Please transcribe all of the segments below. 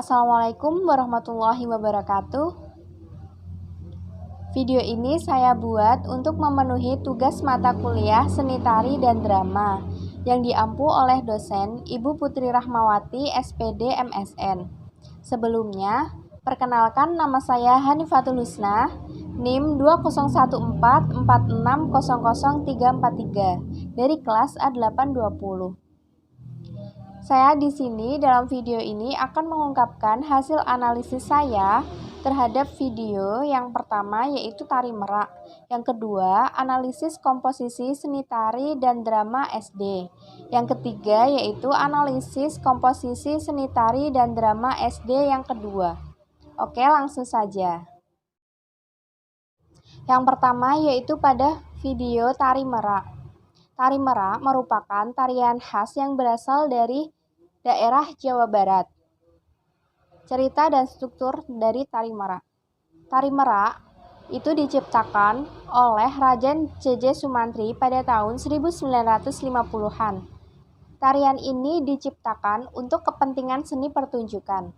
Assalamualaikum warahmatullahi wabarakatuh. Video ini saya buat untuk memenuhi tugas mata kuliah Seni Tari dan Drama yang diampu oleh dosen Ibu Putri Rahmawati, SPD, MSN. Sebelumnya, perkenalkan nama saya Hanifatul Husna, NIM 201446000343 dari kelas A820. Saya di sini dalam video ini akan mengungkapkan hasil analisis saya terhadap video yang pertama yaitu tari merak, yang kedua analisis komposisi seni tari dan drama SD, yang ketiga yaitu analisis komposisi seni tari dan drama SD yang kedua. Oke, langsung saja. Yang pertama yaitu pada video tari merak. Tari merak merupakan tarian khas yang berasal dari daerah Jawa Barat. Cerita dan struktur dari tari merak. Tari merak itu diciptakan oleh Raja J.J. Sumantri pada tahun 1950-an. Tarian ini diciptakan untuk kepentingan seni pertunjukan.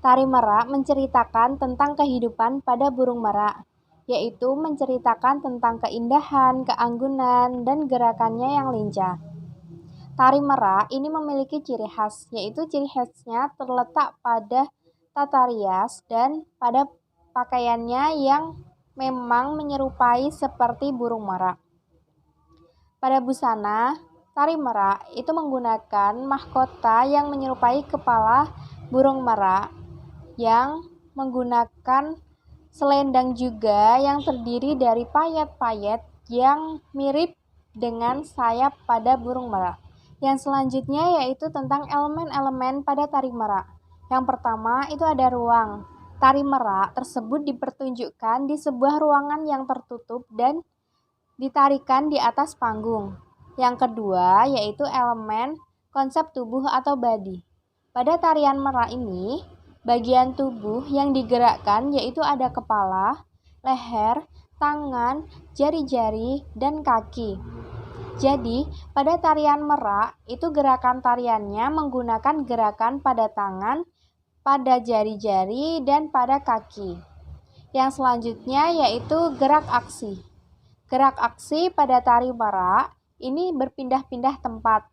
Tari merak menceritakan tentang kehidupan pada burung merak, yaitu menceritakan tentang keindahan, keanggunan, dan gerakannya yang lincah. Tari merak ini memiliki ciri khas, yaitu ciri khasnya terletak pada tata rias dan pada pakaiannya yang memang menyerupai seperti burung merak. Pada busana, tari merak itu menggunakan mahkota yang menyerupai kepala burung merak yang menggunakan selendang juga yang terdiri dari payet-payet yang mirip dengan sayap pada burung merak. Yang selanjutnya yaitu tentang elemen-elemen pada tari merak. Yang pertama itu ada ruang. Tari merak tersebut dipertunjukkan di sebuah ruangan yang tertutup dan ditarikan di atas panggung. Yang kedua yaitu elemen konsep tubuh atau body. Pada tarian merak ini, bagian tubuh yang digerakkan yaitu ada kepala, leher, tangan, jari-jari, dan kaki. Jadi, pada tarian merak, itu gerakan tariannya menggunakan gerakan pada tangan, pada jari-jari, dan pada kaki. Yang selanjutnya yaitu gerak aksi. Gerak aksi pada tari merak ini berpindah-pindah tempat.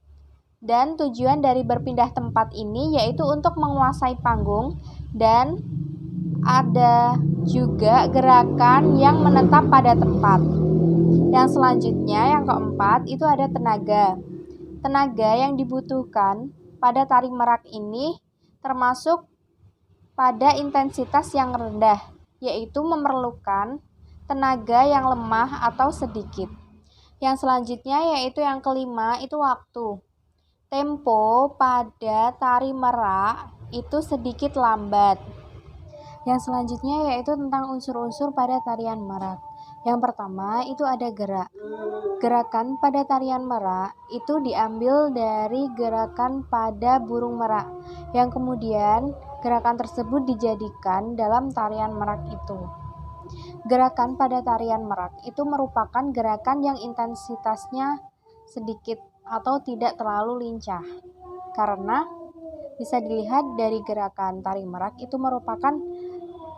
Dan tujuan dari berpindah tempat ini yaitu untuk menguasai panggung dan ada juga gerakan yang menetap pada tempat. Yang selanjutnya, yang keempat, itu ada tenaga. Tenaga yang dibutuhkan pada tari merak ini termasuk pada intensitas yang rendah, yaitu memerlukan tenaga yang lemah atau sedikit. Yang selanjutnya yaitu yang kelima, itu waktu. Tempo pada tari merak itu sedikit lambat. Yang selanjutnya yaitu tentang unsur-unsur pada tarian merak. Yang pertama itu ada gerak. Gerakan pada tarian merak itu diambil dari gerakan pada burung merak, yang kemudian gerakan tersebut dijadikan dalam tarian merak itu. Gerakan pada tarian merak itu merupakan gerakan yang intensitasnya sedikit atau tidak terlalu lincah, karena bisa dilihat dari gerakan tari merak itu merupakan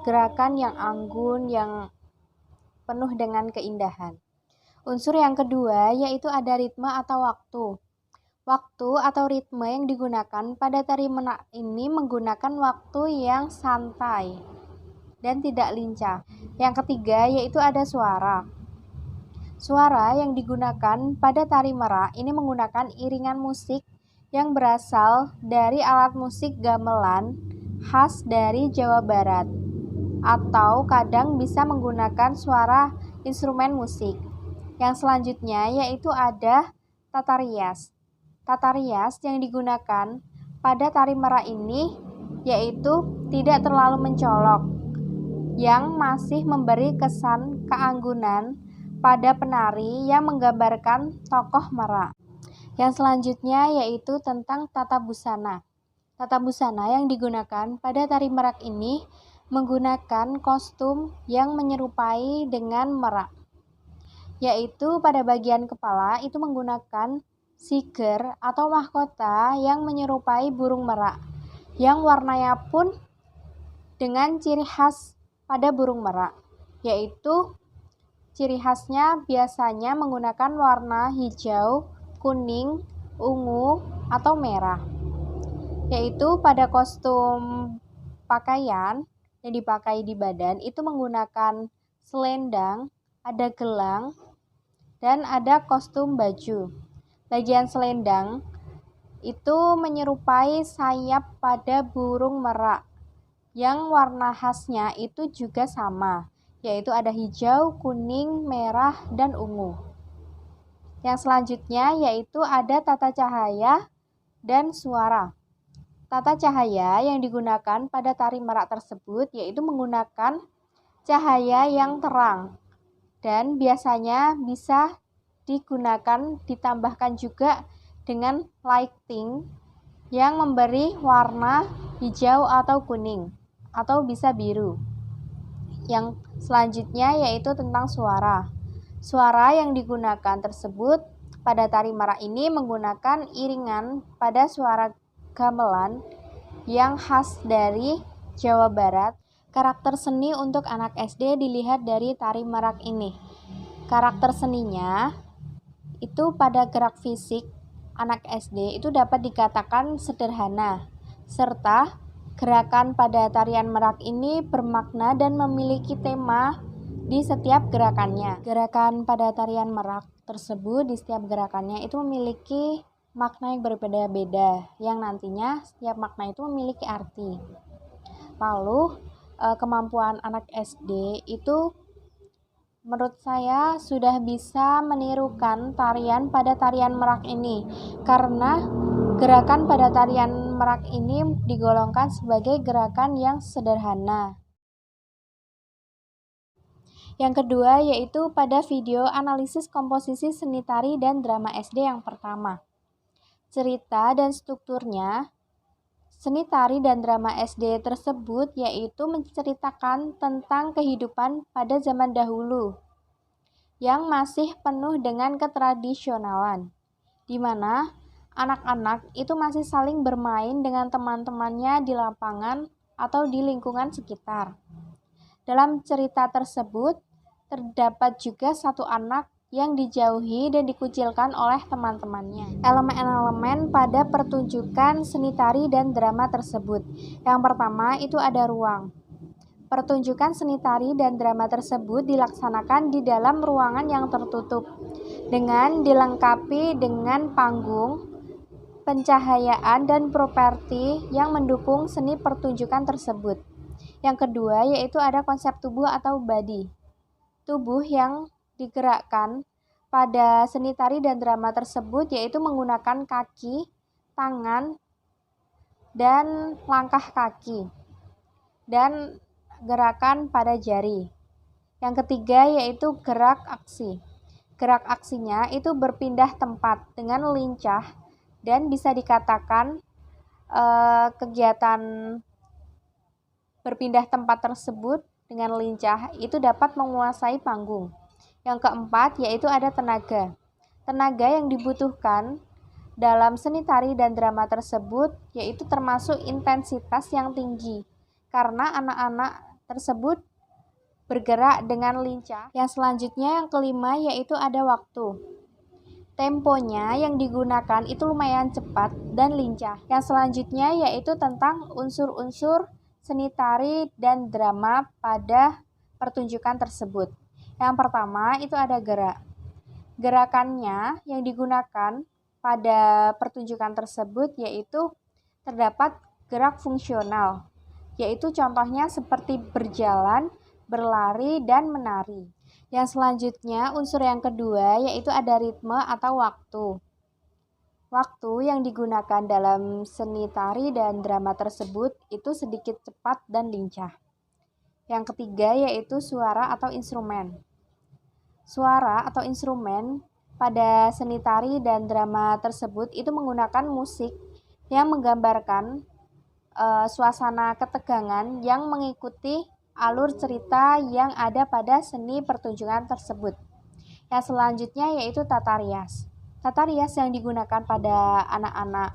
gerakan yang anggun, yang penuh dengan keindahan. Unsur yang kedua yaitu ada ritme atau waktu. Waktu atau ritme yang digunakan pada tari merak ini menggunakan waktu yang santai dan tidak lincah. Yang ketiga yaitu ada suara. Suara yang digunakan pada tari merak ini menggunakan iringan musik yang berasal dari alat musik gamelan khas dari Jawa Barat, atau kadang bisa menggunakan suara instrumen musik. Yang selanjutnya yaitu ada tata rias. Tata rias yang digunakan pada tari merak ini yaitu tidak terlalu mencolok, yang masih memberi kesan keanggunan pada penari yang menggambarkan tokoh merak. Yang selanjutnya yaitu tentang tata busana. Tata busana yang digunakan pada tari merak ini menggunakan kostum yang menyerupai dengan merak, yaitu pada bagian kepala itu menggunakan siger atau mahkota yang menyerupai burung merak, yang warnanya pun dengan ciri khas pada burung merak, yaitu ciri khasnya biasanya menggunakan warna hijau, kuning, ungu, atau merah. Yaitu pada kostum pakaian yang dipakai di badan itu menggunakan selendang, ada gelang, dan ada kostum baju. Bagian selendang itu menyerupai sayap pada burung merak yang warna khasnya itu juga sama, yaitu ada hijau, kuning, merah, dan ungu. Yang selanjutnya yaitu ada tata cahaya dan suara. Tata cahaya yang digunakan pada tari merak tersebut yaitu menggunakan cahaya yang terang dan biasanya bisa ditambahkan juga dengan lighting yang memberi warna hijau atau kuning atau bisa biru. Yang selanjutnya yaitu tentang suara. Suara yang digunakan tersebut pada tari merak ini menggunakan iringan pada suara gamelan yang khas dari Jawa Barat. Karakter seni untuk anak SD dilihat dari tari merak ini. Karakter seninya itu pada gerak fisik anak SD itu dapat dikatakan sederhana, serta gerakan pada tarian merak ini bermakna dan memiliki tema di setiap gerakannya. Gerakan pada tarian merak tersebut di setiap gerakannya itu memiliki makna yang berbeda-beda, yang nantinya setiap makna itu memiliki arti. Lalu, kemampuan anak SD itu menurut saya sudah bisa menirukan tarian pada tarian merak ini, karena gerakan pada tarian merak ini digolongkan sebagai gerakan yang sederhana. Yang kedua yaitu pada video analisis komposisi seni tari dan drama SD yang pertama. Cerita dan strukturnya, seni tari dan drama SD tersebut yaitu menceritakan tentang kehidupan pada zaman dahulu yang masih penuh dengan ketradisionalan, di mana anak-anak itu masih saling bermain dengan teman-temannya di lapangan atau di lingkungan sekitar. Dalam cerita tersebut, terdapat juga satu anak yang dijauhi dan dikucilkan oleh teman-temannya. Elemen-elemen pada pertunjukan seni tari dan drama tersebut. Yang pertama itu ada ruang. Pertunjukan seni tari dan drama tersebut dilaksanakan di dalam ruangan yang tertutup dengan dilengkapi dengan panggung, pencahayaan, dan properti yang mendukung seni pertunjukan tersebut. Yang kedua yaitu ada konsep tubuh atau body. Tubuh yang digerakkan pada seni tari dan drama tersebut yaitu menggunakan kaki, tangan, dan langkah kaki, dan gerakan pada jari. Yang ketiga yaitu gerak aksi. Gerak aksinya itu berpindah tempat dengan lincah dan bisa dikatakan kegiatan berpindah tempat tersebut dengan lincah itu dapat menguasai panggung. Yang keempat yaitu ada tenaga. Tenaga yang dibutuhkan dalam seni tari dan drama tersebut yaitu termasuk intensitas yang tinggi karena anak-anak tersebut bergerak dengan lincah. Yang selanjutnya yang kelima yaitu ada waktu. Temponya yang digunakan itu lumayan cepat dan lincah. Yang selanjutnya yaitu tentang unsur-unsur seni tari dan drama pada pertunjukan tersebut. Yang pertama itu ada gerak. Gerakannya yang digunakan pada pertunjukan tersebut yaitu terdapat gerak fungsional, yaitu contohnya seperti berjalan, berlari, dan menari. Yang selanjutnya unsur yang kedua yaitu ada ritme atau waktu. Waktu yang digunakan dalam seni tari dan drama tersebut itu sedikit cepat dan lincah. Yang ketiga yaitu suara atau instrumen. Suara atau instrumen pada seni tari dan drama tersebut itu menggunakan musik yang menggambarkan suasana ketegangan yang mengikuti alur cerita yang ada pada seni pertunjukan tersebut. Yang selanjutnya yaitu tata rias. Tata rias yang digunakan pada anak-anak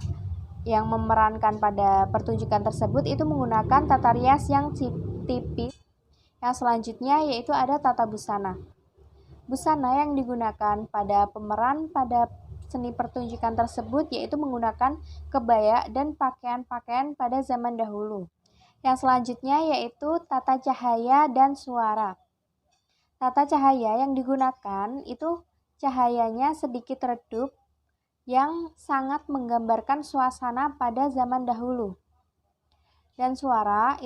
yang memerankan pada pertunjukan tersebut itu menggunakan tata rias yang tipis. Yang selanjutnya yaitu ada tata busana. Busana yang digunakan pada pemeran pada seni pertunjukan tersebut yaitu menggunakan kebaya dan pakaian-pakaian pada zaman dahulu. Yang selanjutnya yaitu tata cahaya dan suara. Tata cahaya yang digunakan itu cahayanya sedikit redup yang sangat menggambarkan suasana pada zaman dahulu. Dan suara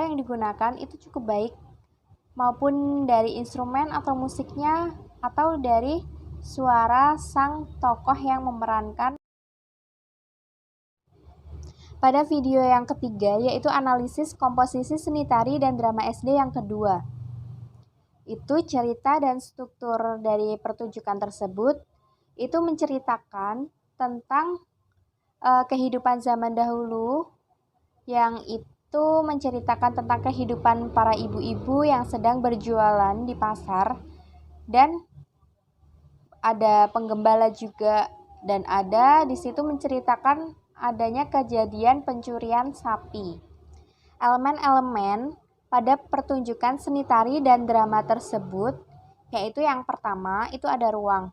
yang digunakan itu cukup baik, maupun dari instrumen atau musiknya atau dari suara sang tokoh yang memerankan. Pada video yang ketiga yaitu analisis komposisi seni tari dan drama SD yang kedua. Itu cerita dan struktur dari pertunjukan tersebut itu menceritakan tentang kehidupan zaman dahulu, yang itu menceritakan tentang kehidupan para ibu-ibu yang sedang berjualan di pasar, dan ada penggembala juga, dan ada di situ menceritakan adanya kejadian pencurian sapi. Elemen-elemen pada pertunjukan seni tari dan drama tersebut yaitu yang pertama itu ada ruang.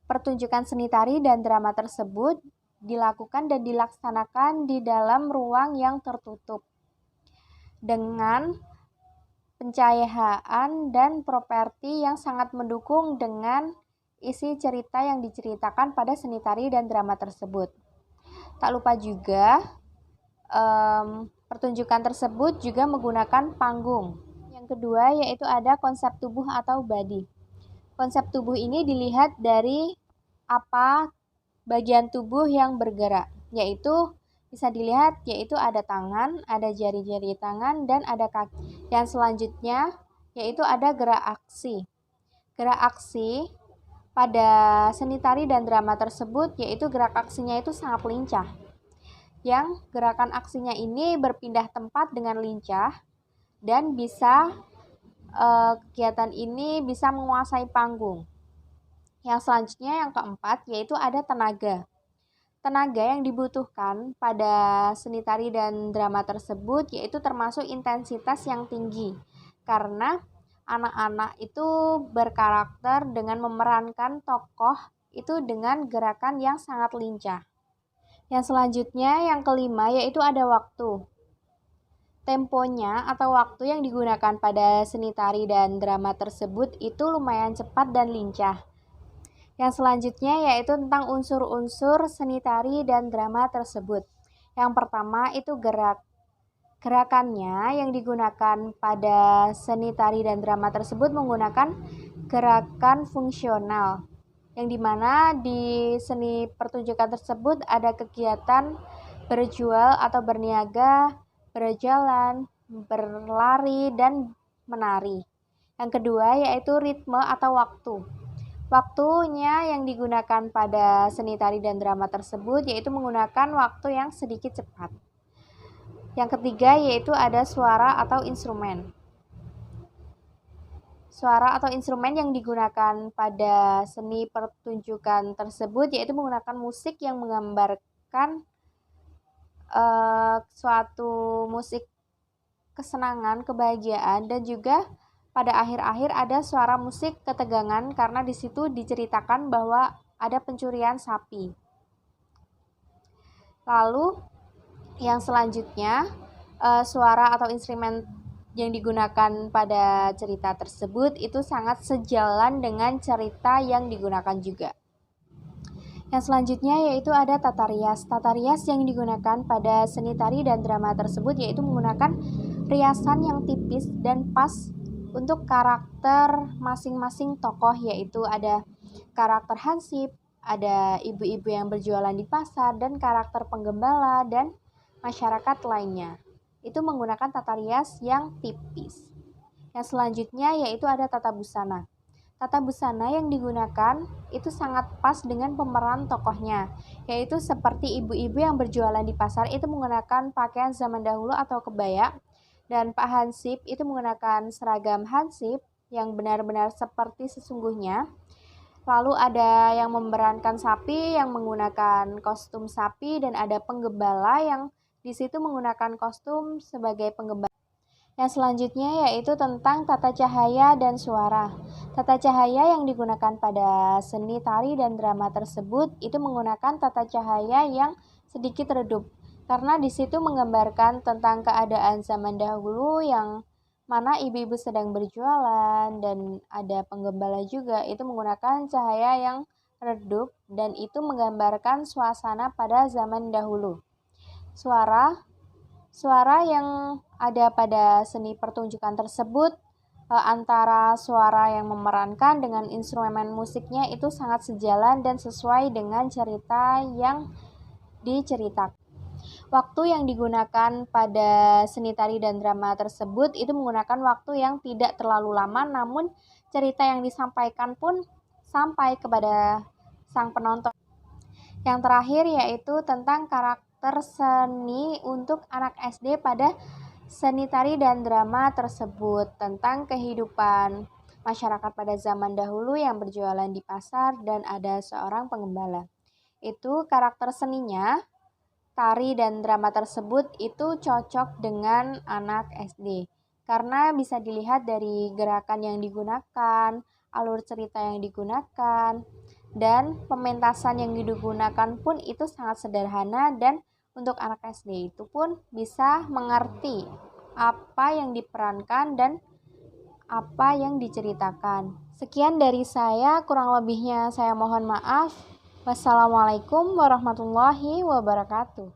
Pertunjukan seni tari dan drama tersebut dilakukan dan dilaksanakan di dalam ruang yang tertutup dengan pencahayaan dan properti yang sangat mendukung dengan isi cerita yang diceritakan pada seni tari dan drama tersebut. Tak lupa juga pertunjukan tersebut juga menggunakan panggung. Yang kedua yaitu ada konsep tubuh atau body. Konsep tubuh ini dilihat dari apa bagian tubuh yang bergerak, yaitu bisa dilihat yaitu ada tangan, ada jari-jari tangan, dan ada kaki. Yang selanjutnya yaitu ada gerak aksi. Gerak aksi pada seni tari dan drama tersebut yaitu gerak aksinya itu sangat lincah. Yang gerakan aksinya ini berpindah tempat dengan lincah dan bisa kegiatan ini bisa menguasai panggung. Yang selanjutnya yang keempat yaitu ada tenaga. Tenaga yang dibutuhkan pada seni tari dan drama tersebut yaitu termasuk intensitas yang tinggi, karena anak-anak itu berkarakter dengan memerankan tokoh itu dengan gerakan yang sangat lincah. Yang selanjutnya yang kelima yaitu ada waktu. Temponya atau waktu yang digunakan pada seni tari dan drama tersebut itu lumayan cepat dan lincah. Yang selanjutnya yaitu tentang unsur-unsur seni tari dan drama tersebut. Yang pertama itu gerakannya yang digunakan pada seni tari dan drama tersebut menggunakan gerakan fungsional, yang dimana di seni pertunjukan tersebut ada kegiatan berjual atau berniaga, berjalan, berlari, dan menari. Yang kedua yaitu ritme atau waktu. Waktunya yang digunakan pada seni tari dan drama tersebut yaitu menggunakan waktu yang sedikit cepat. Yang ketiga yaitu ada suara atau instrumen. Suara atau instrumen yang digunakan pada seni pertunjukan tersebut yaitu menggunakan musik yang menggambarkan suatu musik kesenangan, kebahagiaan, dan juga pada akhir-akhir ada suara musik ketegangan karena di situ diceritakan bahwa ada pencurian sapi. Lalu yang selanjutnya suara atau instrumen yang digunakan pada cerita tersebut itu sangat sejalan dengan cerita yang digunakan juga. Yang selanjutnya yaitu ada tata rias. Tata rias yang digunakan pada seni tari dan drama tersebut yaitu menggunakan riasan yang tipis dan pas untuk karakter masing-masing tokoh, yaitu ada karakter hansip, ada ibu-ibu yang berjualan di pasar, dan karakter penggembala dan masyarakat lainnya. Itu menggunakan tata rias yang tipis. Yang selanjutnya yaitu ada tata busana. Tata busana yang digunakan itu sangat pas dengan pemeran tokohnya, yaitu seperti ibu-ibu yang berjualan di pasar itu menggunakan pakaian zaman dahulu atau kebaya, dan Pak Hansip itu menggunakan seragam hansip yang benar-benar seperti sesungguhnya. Lalu ada yang memerankan sapi yang menggunakan kostum sapi dan ada penggembala yang di situ menggunakan kostum sebagai penggembala. Yang selanjutnya yaitu tentang tata cahaya dan suara. Tata cahaya yang digunakan pada seni tari dan drama tersebut itu menggunakan tata cahaya yang sedikit redup. Karena di situ menggambarkan tentang keadaan zaman dahulu yang mana ibu-ibu sedang berjualan dan ada penggembala juga itu menggunakan cahaya yang redup dan itu menggambarkan suasana pada zaman dahulu. Suara yang ada pada seni pertunjukan tersebut antara suara yang memerankan dengan instrumen musiknya itu sangat sejalan dan sesuai dengan cerita yang diceritakan. Waktu yang digunakan pada seni tari dan drama tersebut itu menggunakan waktu yang tidak terlalu lama, namun cerita yang disampaikan pun sampai kepada sang penonton. Yang terakhir yaitu tentang karakter seni untuk anak SD pada seni tari dan drama tersebut, tentang kehidupan masyarakat pada zaman dahulu yang berjualan di pasar dan ada seorang penggembala. Itu karakter seninya, tari dan drama tersebut itu cocok dengan anak SD. Karena bisa dilihat dari gerakan yang digunakan, alur cerita yang digunakan, dan pementasan yang digunakan pun itu sangat sederhana dan untuk anak SD itu pun bisa mengerti apa yang diperankan dan apa yang diceritakan. Sekian dari saya, kurang lebihnya saya mohon maaf. Wassalamualaikum warahmatullahi wabarakatuh.